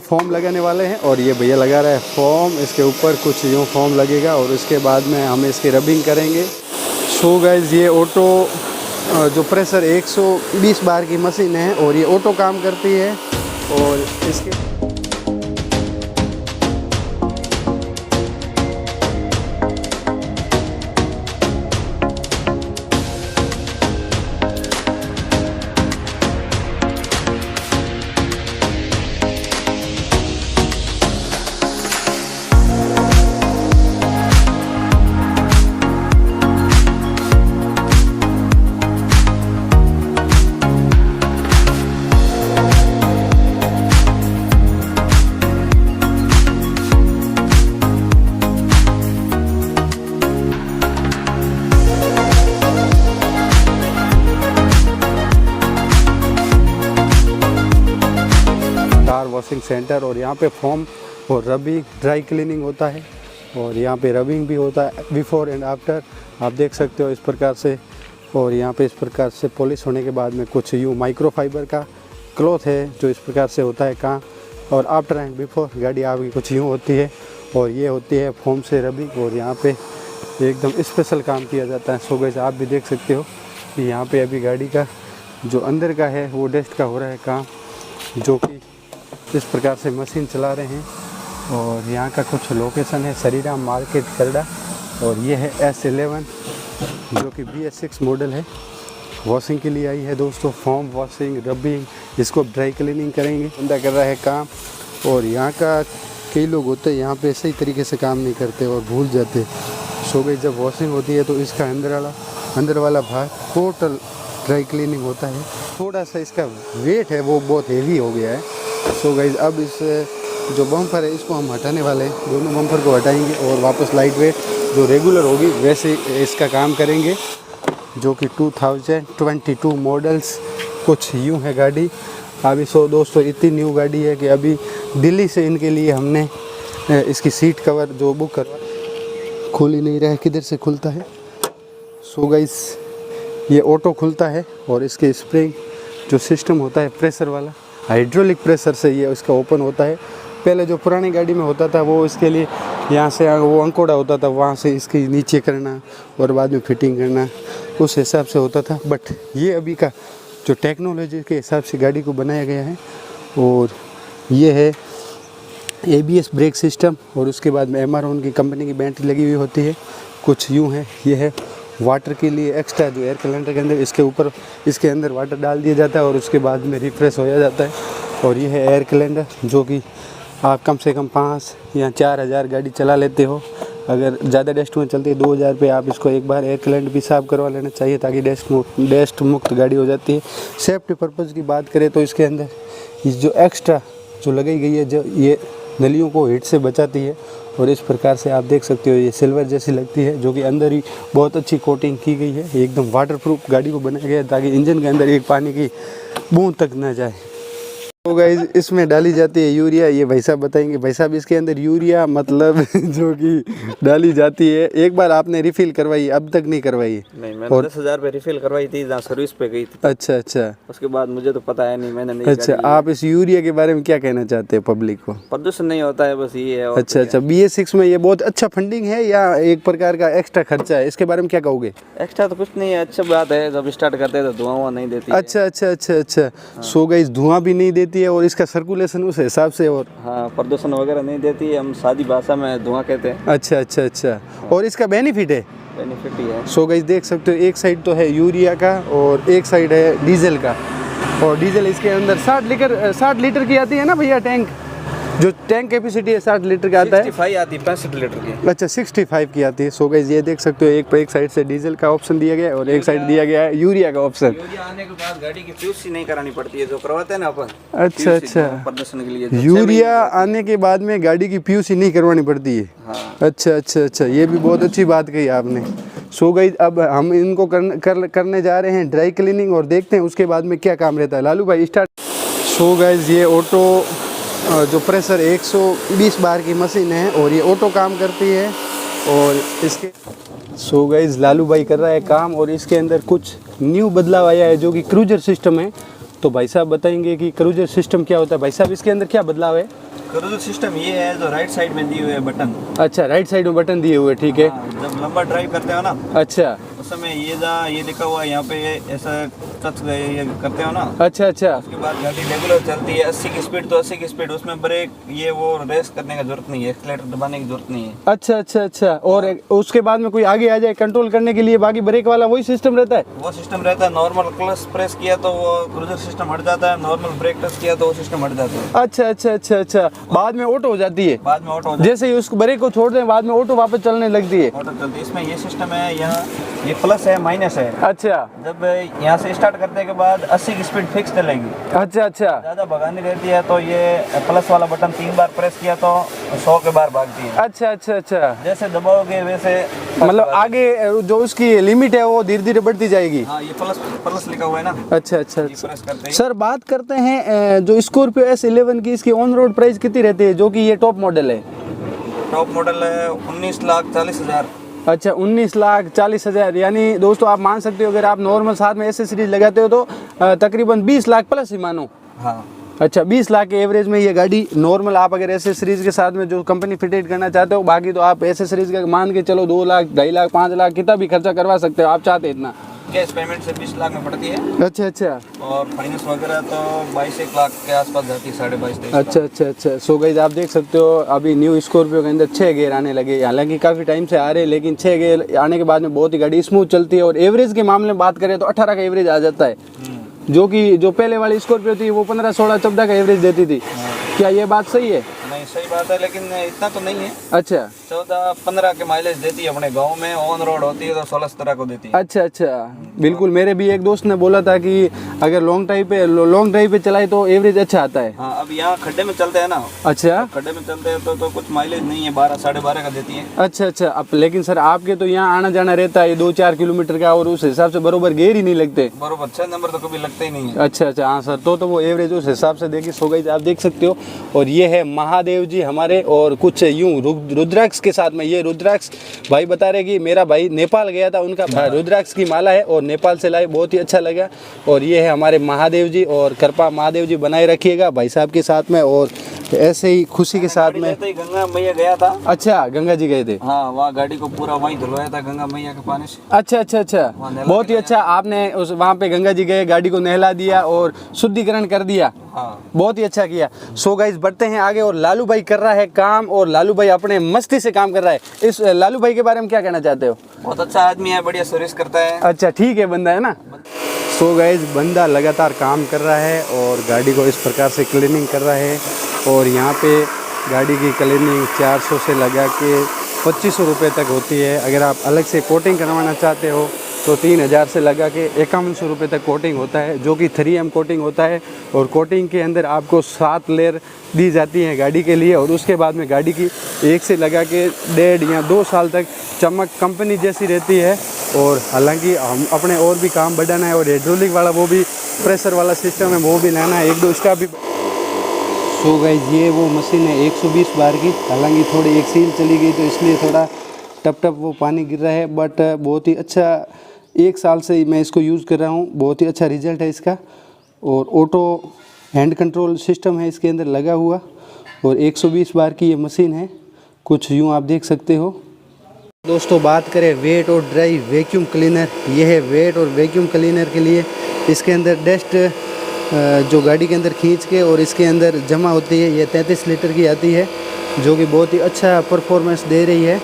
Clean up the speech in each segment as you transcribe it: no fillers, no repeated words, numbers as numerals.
Form लगाने वाले हैं और ये भैया लगा रहा है फॉर्म। इसके ऊपर कुछ यूँ फॉर्म लगेगा और उसके बाद में हम इसकी रबिंग करेंगे। सो गाइस ये ऑटो जो प्रेशर 120 बार की मशीन है और ये ऑटो काम करती है और इसके वॉशिंग सेंटर और यहाँ पे फॉर्म और रबिंग ड्राई क्लीनिंग होता है और यहाँ पे रबिंग भी होता है बिफोर एंड आफ्टर, आप देख सकते हो इस प्रकार से। और यहाँ पे इस प्रकार से पॉलिश होने के बाद में कुछ यूँ माइक्रोफाइबर का क्लॉथ है जो इस प्रकार से होता है काम। और आफ्टर एंड बिफोर गाड़ी आपकी कुछ यूँ होती है और ये होती है फॉर्म से रबिंग और यहाँ पे एकदम स्पेशल काम किया जाता है। सो गाइस आप भी देख सकते हो कि यहाँ पे अभी गाड़ी का जो अंदर का है वो डस्ट का हो रहा है काम, जो कि इस प्रकार से मशीन चला रहे हैं। और यहाँ का कुछ लोकेशन है श्रीराम मार्केट करड़ा और ये है S11 जो कि BS6 मॉडल है। वॉशिंग के लिए आई है दोस्तों, फॉर्म वॉशिंग रबिंग, इसको ड्राई क्लीनिंग करेंगे। बंदा कर रहा है काम और यहाँ का कई लोग होते हैं यहाँ पे सही तरीके से काम नहीं करते और भूल जाते। सो गई जब वॉशिंग होती है तो इसका अंदर वाला भाग टोटल ड्राई क्लीनिंग होता है। थोड़ा सा इसका वेट है वो बहुत हेवी हो गया है। सो गाइज अब इस जो बम्पर है इसको हम हटाने वाले हैं, दोनों बम्पर को हटाएंगे और वापस लाइट वेट जो रेगुलर होगी वैसे इसका काम करेंगे, जो कि 2022 मॉडल्स कुछ यूँ है गाड़ी। अभी दोस्तों इतनी न्यू गाड़ी है कि अभी दिल्ली से इनके लिए हमने इसकी सीट कवर जो बुक करवा, खुल ही नहीं रहा है, किधर से खुलता है। सो गाइज ये ऑटो खुलता है और इसके स्प्रिंग जो सिस्टम होता है प्रेशर वाला, हाइड्रोलिक प्रेशर से ये इसका ओपन होता है। पहले जो पुरानी गाड़ी में होता था वो इसके लिए यहाँ से वो अंकोड़ा होता था, वहाँ से इसके नीचे करना और बाद में फिटिंग करना, उस हिसाब से होता था। बट ये अभी का जो टेक्नोलॉजी के हिसाब से गाड़ी को बनाया गया है और ये है ABS ब्रेक सिस्टम और उसके बाद में MR1 की कंपनी की बैटरी लगी हुई होती है। कुछ यूँ है, ये है वाटर के लिए एक्स्ट्रा जो एयर कैलेंडर के अंदर इसके ऊपर इसके अंदर वाटर डाल दिया जाता है और उसके बाद में रिफ्रेश हो जाता है। और ये है एयर कैलेंडर जो कि आप कम से कम 5 या 4,000 गाड़ी चला लेते हो। अगर ज़्यादा डस्ट में चलती है 2,000 पे आप इसको एक बार एयर कैलेंडर भी साफ़ करवा लेना चाहिए ताकि डस्ट मुक्त गाड़ी हो जाती है। सेफ्टी पर्पज़ की बात करें तो इसके अंदर जो एक्स्ट्रा जो लगाई गई है जो ये नलियों को हीट से बचाती है और इस प्रकार से आप देख सकते हो ये सिल्वर जैसी लगती है, जो कि अंदर ही बहुत अच्छी कोटिंग की गई है। एकदम वाटरप्रूफ गाड़ी को बनाया गया है ताकि इंजन के अंदर एक पानी की बूंद तक न जाए। तो गाइस इसमें डाली जाती है यूरिया, ये भाई साहब बताएंगे। भाई साहब इसके अंदर यूरिया मतलब जो कि डाली जाती है, एक बार आपने रिफिल करवाई, अब तक नहीं करवाई? नहीं, मैंने 10,000 पे रिफिल करवाई थी जहाँ सर्विस पे गई थी। अच्छा, उसके बाद मुझे तो पता है नहीं, मैंने नहीं। अच्छा, आप इस यूरिया के बारे में क्या कहना चाहते हैं पब्लिक को? प्रदूषण नहीं होता है, बस ये है। अच्छा, BS6 में ये बहुत अच्छा फंडिंग है या एक प्रकार का एक्स्ट्रा खर्चा है, इसके बारे में क्या कहोगे? एक्स्ट्रा तो कुछ नहीं है, अच्छा बात है, जब स्टार्ट करते हैं तो धुआं नहीं देती। अच्छा। सो गाइस धुआं भी नहीं देती है और इसका सर्कुलेशन उस हिसाब से, और हाँ प्रदूषण वगैरह नहीं देती है, हम सादी भाषा में धुआं कहते हैं। अच्छा। और इसका बेनिफिट है? बेनिफिट ही है। सो गाइस देख सकते हो एक साइड तो है यूरिया का और एक साइड है डीजल का। और डीजल इसके अंदर 60 लीटर की आती है ना भैया टैंक, जो टैंक कैपेसिटी है 60 लीटर का आता है। 65 आती है, 65 लीटर की। अच्छा 65 की आती है। सो गाइस ये देख सकते हो एक साइड से डीजल का ऑप्शन दिया गया है और एक साइड दिया गया है यूरिया का ऑप्शन। यूरिया आने के बाद गाड़ी की पीयूसी नहीं करानी पड़ती है, जो करवाते हैं ना अपन। अच्छा प्रदूषण के लिए यूरिया आने के बाद में गाड़ी की पीयूसी नहीं करवानी पड़ती है। हाँ। अच्छा, ये भी बहुत अच्छी बात कही आपने। सो गाइस अब हम इनको करने जा रहे हैं ड्राई क्लीनिंग और देखते हैं उसके बाद में क्या काम रहता है। लालू भाई स्टार्ट। सो गाइस ये ऑटो जो प्रेशर 120 बार की मशीन है और ये ऑटो काम करती है और इसके सो गाइस लालू भाई कर रहा है काम और इसके अंदर कुछ न्यू बदलाव आया है जो कि क्रूजर सिस्टम है। तो भाई साहब बताएंगे कि क्रूजर सिस्टम क्या होता है। भाई साहब इसके अंदर क्या बदलाव है? क्रूजर सिस्टम ये है जो राइट साइड में दिए हुए बटन। अच्छा, राइट साइड में बटन दिए हुए, ठीक है। हाँ, जब लंबा ड्राइव करते हो ना, अच्छा उस समय ये लिखा हुआ है यहाँ पे, ऐसा टच ये करते हो ना, अच्छा अच्छा उसके बाद गाड़ी रेगुलर चलती है। 80 की स्पीड तो 80 की स्पीड, उसमें ब्रेक ये वो रेस करने का जरूरत नहीं है, एक्सीलेटर दबाने की जरूरत नहीं है। अच्छा अच्छा अच्छा। और उसके बाद में कोई आगे आ जाए कंट्रोल करने के लिए बाकी ब्रेक वाला वही सिस्टम रहता है? वो सिस्टम रहता है। नॉर्मल क्लच प्रेस किया तो वो क्रूजर सिस्टम हट जाता है, नॉर्मल ब्रेक टच किया तो वो सिस्टम हट जाता है। अच्छा अच्छा अच्छा अच्छा। बाद में ऑटो हो जाती है? बाद में ऑटो हो जाता है। जैसे ही उसको ब्रेक को छोड़ दें बाद में ऑटो वापस चलने लगती है? ऑटो चलती है। इसमें ये सिस्टम है, यहाँ ये प्लस है माइनस है। अच्छा जब यहाँ से स्टार्ट करने के बाद 80 की स्पीड फिक्स चलेगी। अच्छा अच्छा ज़्यादा भगानी रहती है तो ये प्लस वाला बटन 3 बार प्रेस किया तो 100 के बार भागती है। अच्छा अच्छा अच्छा। जैसे दबाओगे वैसे मतलब आगे जो उसकी लिमिट है वो धीरे धीरे बढ़ती जाएगी? हाँ, ये प्लस प्लस लिखा हुआ है ना। अच्छा अच्छा ये प्रेस करते ही। सर बात करते हैं जो स्कॉर्पियो S11 की, इसकी ऑन रोड प्राइस कितनी रहती है, जो कि ये टॉप मॉडल है? टॉप मॉडल है 19,40,000। अच्छा 19,40,000। यानी दोस्तों आप मान सकते हो अगर आप नॉर्मल साथ में एसेसरीज लगाते हो तो तकरीबन 20 लाख प्लस ही मानो। हाँ अच्छा 20 लाख के एवरेज में ये गाड़ी नॉर्मल, आप अगर एसेसरीज के साथ में जो कंपनी फिटेड करना चाहते हो, बाकी तो आप एसेसरीज का मान के चलो 2 लाख 2.5 लाख 5 लाख कितना भी खर्चा करवा सकते हो आप चाहते इतना। कैश पेमेंट से 20 लाख में पड़ती है। अच्छा अच्छा। और फाइनेंस वगैरह तो 22-1 लाख के आसपास जाती है, 22.5-23 लाख। अच्छा अच्छा अच्छा। सो गाइस आप देख सकते हो अभी न्यू स्कॉर्पियो के अंदर 6 गियर आने लगे, हालांकि काफ़ी टाइम से आ रहे हैं लेकिन 6 गियर आने के बाद में बहुत ही गाड़ी स्मूथ चलती है। और एवरेज के मामले में बात करें तो 18 का एवरेज आ जाता है, जो पहले वाली स्कॉर्पियो थी वो 15, 16, 14 का एवरेज देती थी। क्या ये बात सही है? नहीं, सही बात है, लेकिन इतना तो नहीं है। अच्छा 14-15 के माइलेज देती है अपने गांव में। ऑन रोड होती है तो 16-17 को देती है। अच्छा अच्छा। बिल्कुल, मेरे भी एक दोस्त ने बोला था कि अगर लॉन्ग ड्राइव पे चलाए तो एवरेज अच्छा आता है। हाँ, अब यहाँ खड्डे में चलते हैं ना। अच्छा, खड्डे में चलते हैं तो कुछ माइलेज नहीं है, 12-12.5 का देती है। अच्छा अच्छा। अब लेकिन सर आपके तो यहाँ आना जाना रहता है 2-4 किलोमीटर का, और उस हिसाब से बरोबर गेयर ही नहीं लगते। बरोबर 6 नंबर तो कभी लगते ही नहीं है। अच्छा अच्छा। हाँ सर, तो वो एवरेज उस हिसाब से देखिए। सो गाइस आप देख सकते हो। और ये है महादेव जी हमारे, और कुछ यूं रुद्राक्ष के साथ में। ये रुद्राक्ष भाई बता रहे कि मेरा भाई नेपाल गया था, उनका रुद्राक्ष की माला है और नेपाल से लाए, बहुत ही अच्छा लगा। और ये है हमारे महादेव जी, और कृपा महादेव जी बनाए रखिएगा भाई साहब के साथ में, और ऐसे ही खुशी के साथ में। गंगा मैया गया था। अच्छा, गंगा जी गए थे? हाँ, वहाँ गाड़ी को पूरा वहीं धुलवाया था गंगा मैया के पानी से। अच्छा अच्छा अच्छा। बहुत ही अच्छा, आपने उस वहाँ पे गंगा जी गए, गाड़ी को नहला दिया और शुद्धिकरण कर दिया। हाँ, बहुत ही अच्छा किया। सो गाइस बढ़ते हैं आगे, और लालू भाई कर रहा है काम, और लालू भाई अपने मस्ती से काम कर रहा है। इस लालू भाई के बारे में क्या कहना चाहते हो? बहुत अच्छा आदमी है, बढ़िया सर्विस करता है। अच्छा ठीक है, बंदा है ना। सो गाइस बंदा लगातार काम कर रहा है और गाड़ी को इस प्रकार से क्लीनिंग कर रहा है। और यहाँ पे गाड़ी की क्लीनिंग 400 से लगा के 2500 रुपये तक होती है। अगर आप अलग से कोटिंग करवाना चाहते हो तो 3000 से लगा के 5100 रुपये तक कोटिंग होता है, जो कि 3M कोटिंग होता है। और कोटिंग के अंदर आपको 7 लेयर दी जाती हैं गाड़ी के लिए, और उसके बाद में गाड़ी की 1 से लगा के 1.5 या 2 साल तक चमक कंपनी जैसी रहती है। और हालांकि हम अपने और भी काम बढ़ाना है, और हाइड्रोलिक वाला वो भी प्रेशर वाला सिस्टम है वो भी लाना है, 1-2 इसका भी। सो गाइस ये वो मशीन है 120 बार की, हालांकि थोड़ी एक सील चली गई तो इसलिए थोड़ा टप टप वो पानी गिर रहा है, बट बहुत ही अच्छा, 1 साल से मैं इसको यूज़ कर रहा हूँ, बहुत ही अच्छा रिजल्ट है इसका। और ऑटो हैंड कंट्रोल सिस्टम है इसके अंदर लगा हुआ, और 120 बार की ये मशीन है, कुछ यूँ आप देख सकते हो। दोस्तों बात करें वेट और ड्राई वैक्यूम क्लीनर, ये है वेट और वैक्यूम क्लीनर के लिए। इसके अंदर डस्ट जो गाड़ी के अंदर खींच के और इसके अंदर जमा होती है, ये 33 लीटर की आती है, जो कि बहुत ही अच्छा परफॉर्मेंस दे रही है।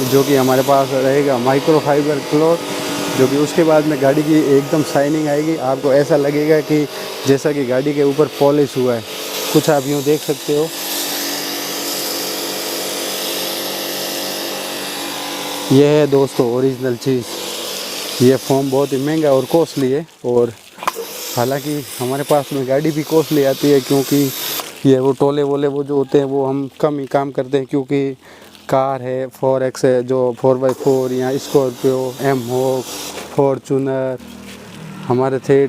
जो कि हमारे पास रहेगा माइक्रोफाइबर क्लॉथ, जो कि उसके बाद में गाड़ी की एकदम शाइनिंग आएगी। आपको ऐसा लगेगा कि जैसा कि गाड़ी के ऊपर पॉलिश हुआ है, कुछ आप यूँ देख सकते हो। यह है दोस्तों ओरिजिनल चीज़। ये फोम बहुत ही महंगा और कॉस्टली है, और हालांकि हमारे पास में गाड़ी भी कॉस्टली आती है, क्योंकि ये वो टोले वोले वो जो होते हैं वो हम कम ही काम करते हैं, क्योंकि कार है 4X है जो 4x4, यहाँ स्कॉर्पियो, एम होक, फॉर्चूनर, हमारे थे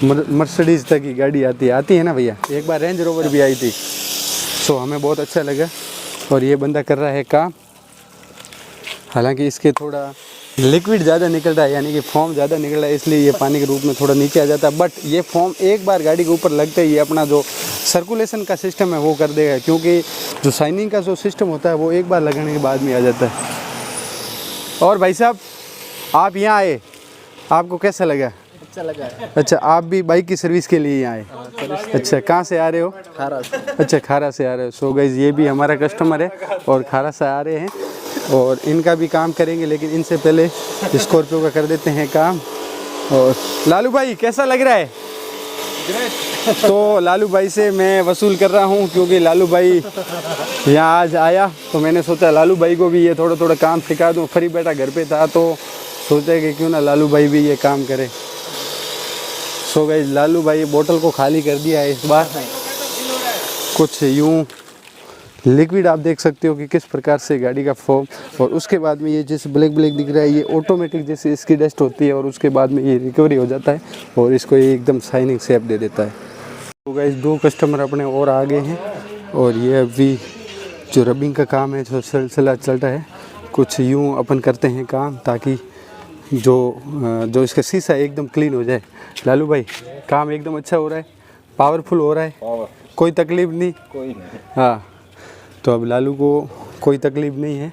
मर्सिडीज़ तक की गाड़ी आती है ना भैया। एक बार रेंज रोवर भी आई थी, सो हमें बहुत अच्छा लगा। और ये बंदा कर रहा है काम, हालांकि इसके थोड़ा लिक्विड ज़्यादा निकल रहा है, यानी कि फोम ज़्यादा निकल रहा है, इसलिए ये पानी के रूप में थोड़ा नीचे आ जाता है। बट ये फोम एक बार गाड़ी के ऊपर लगते ही ये अपना जो सर्कुलेशन का सिस्टम है वो कर देगा, क्योंकि जो शाइनिंग का जो सिस्टम होता है वो एक बार लगाने के बाद में आ जाता है। और भाई साहब आप यहाँ आए, आपको कैसा लगा? अच्छा लगा है। अच्छा, आप भी बाइक की सर्विस के लिए यहाँ आए? अच्छा, कहाँ से आ रहे हो? खारा से। अच्छा, खारा से आ रहे हो। सो गाइस ये भी हमारा कस्टमर है और खारा से आ रहे हैं, और इनका भी काम करेंगे, लेकिन इनसे पहले स्कॉर्पियो का कर देते हैं काम। और लालू भाई कैसा लग रहा है? तो लालू भाई से मैं वसूल कर रहा हूँ, क्योंकि लालू भाई यहाँ आज आया तो मैंने सोचा लालू भाई को भी ये थोड़ा थोड़ा काम सिखा दूँ। फ्री बैठा घर पे था तो सोचा कि क्यों ना लालू भाई भी ये काम करे। सो गाइस लालू भाई बोतल को खाली कर दिया है इस बार। कुछ यूँ लिक्विड आप देख सकते हो कि किस प्रकार से गाड़ी का फोम, और उसके बाद में ये जैसे ब्लैक ब्लैक दिख रहा है ये ऑटोमेटिक जैसे इसकी डस्ट होती है, और उसके बाद में ये रिकवरी हो जाता है और इसको ये एकदम शाइनिंग शेप दे देता है। तो गाइस 2 कस्टमर अपने और आ गए हैं, और ये अभी जो रबिंग का काम है जो सिलसिला चल रहा है, कुछ यूँ अपन करते हैं काम ताकि जो इसका शीशा एकदम क्लीन हो जाए। लालू भाई काम एकदम अच्छा हो रहा है, पावरफुल हो रहा है, कोई तकलीफ नहीं? कोई नहीं। हाँ, तो अब लालू को कोई तकलीफ नहीं है,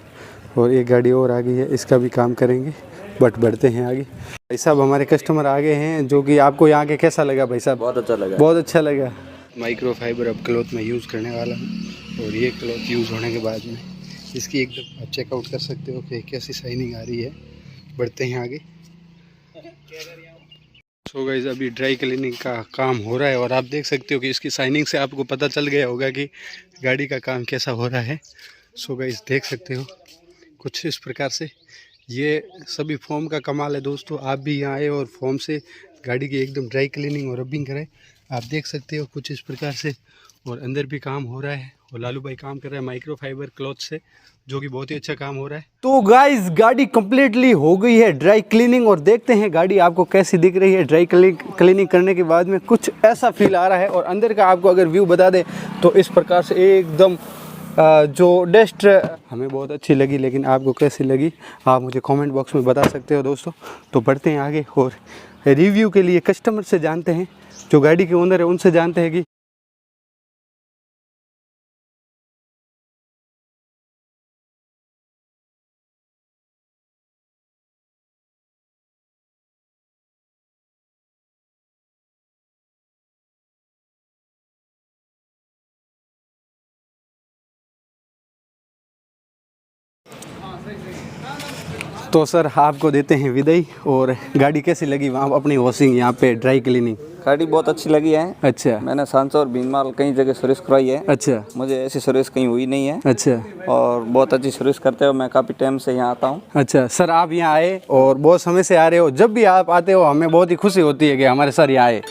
और एक गाड़ी और आ गई है, इसका भी काम करेंगे। बट बढ़ते हैं आगे। भाई साहब हमारे कस्टमर आ गए हैं, जो कि आपको यहाँ के कैसा लगा भाई साहब? बहुत अच्छा लगा। बहुत अच्छा लगा। माइक्रो फाइबर अब क्लॉथ में यूज़ करने वाला हूँ, और ये क्लॉथ यूज़ होने के बाद में इसकी एकदम आप चेकआउट कर सकते हो कि कैसी शाइनिंग आ रही है। बढ़ते हैं आगे। सो गाइस अभी ड्राई क्लीनिंग का काम हो रहा है, और आप देख सकते हो कि इसकी शाइनिंग से आपको पता चल गया होगा कि गाड़ी का काम कैसा हो रहा है। सो गाइस देख सकते हो कुछ इस प्रकार से ये सभी फोम का कमाल है दोस्तों। आप भी यहाँ आए और फोम से गाड़ी की एकदम ड्राई क्लीनिंग और रबिंग करें। आप देख सकते हो कुछ इस प्रकार से, और अंदर भी काम हो रहा है, और लालू भाई काम कर रहा है माइक्रो फाइबर क्लॉथ से, जो कि बहुत ही अच्छा काम हो रहा है। तो गाइस गाड़ी कंप्लीटली हो गई है ड्राई क्लीनिंग, और देखते हैं गाड़ी आपको कैसी दिख रही है। ड्राई क्लीनिंग करने के बाद में कुछ ऐसा फील आ रहा है, और अंदर का आपको अगर व्यू बता दें तो इस प्रकार से एकदम जो डस्ट हमें बहुत अच्छी लगी, लेकिन आपको कैसी लगी आप मुझे कमेंट बॉक्स में बता सकते हो दोस्तों। तो बढ़ते हैं आगे, और रिव्यू के लिए कस्टमर से जानते हैं, जो गाड़ी के ओनर है उनसे जानते हैं कि तो सर आपको देते हैं विदाई। और गाड़ी कैसी लगी वहाँ अपनी वॉशिंग यहाँ पे ड्राई क्लीनिंग? गाड़ी बहुत अच्छी लगी है। अच्छा। मैंने सांसो और भीनमाल कई जगह सर्विस करवाई है। अच्छा। मुझे ऐसी सर्विस कहीं हुई नहीं है। अच्छा। और बहुत अच्छी सर्विस करते हो, मैं काफ़ी टाइम से यहाँ आता हूँ। अच्छा सर, आप यहाँ आए और बहुत समय से आ रहे हो, जब भी आप आते हो हमें बहुत ही खुशी होती है कि हमारे सर यहाँ आए।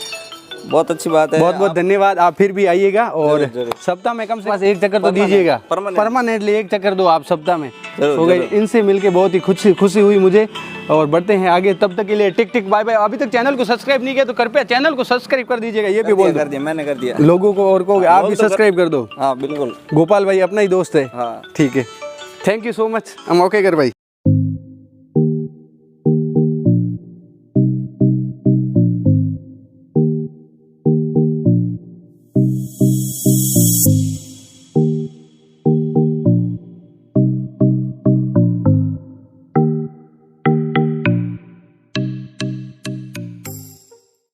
बहुत अच्छी बात है। बहुत बहुत धन्यवाद। आप फिर भी आइएगा, और सप्ताह में कम से कम एक चक्कर तो दीजिएगा, परमानेंटली एक चक्कर दो आप सप्ताह में। हो गई, इनसे मिलके बहुत ही खुशी हुई मुझे। और बढ़ते हैं आगे, तब तक के लिए टिक टिक बाय बाय। अभी तक चैनल को सब्सक्राइब नहीं किया तो कृपया चैनल को सब्सक्राइब कर दीजिएगा, ये भी बोल दिया। मैंने कर दिया लोगों को, और को आप भी सब्सक्राइब कर दो। हाँ बिल्कुल, गोपाल भाई अपना ही दोस्त है। हाँ ठीक है, थैंक यू सो मच। हम ओके कर भाई।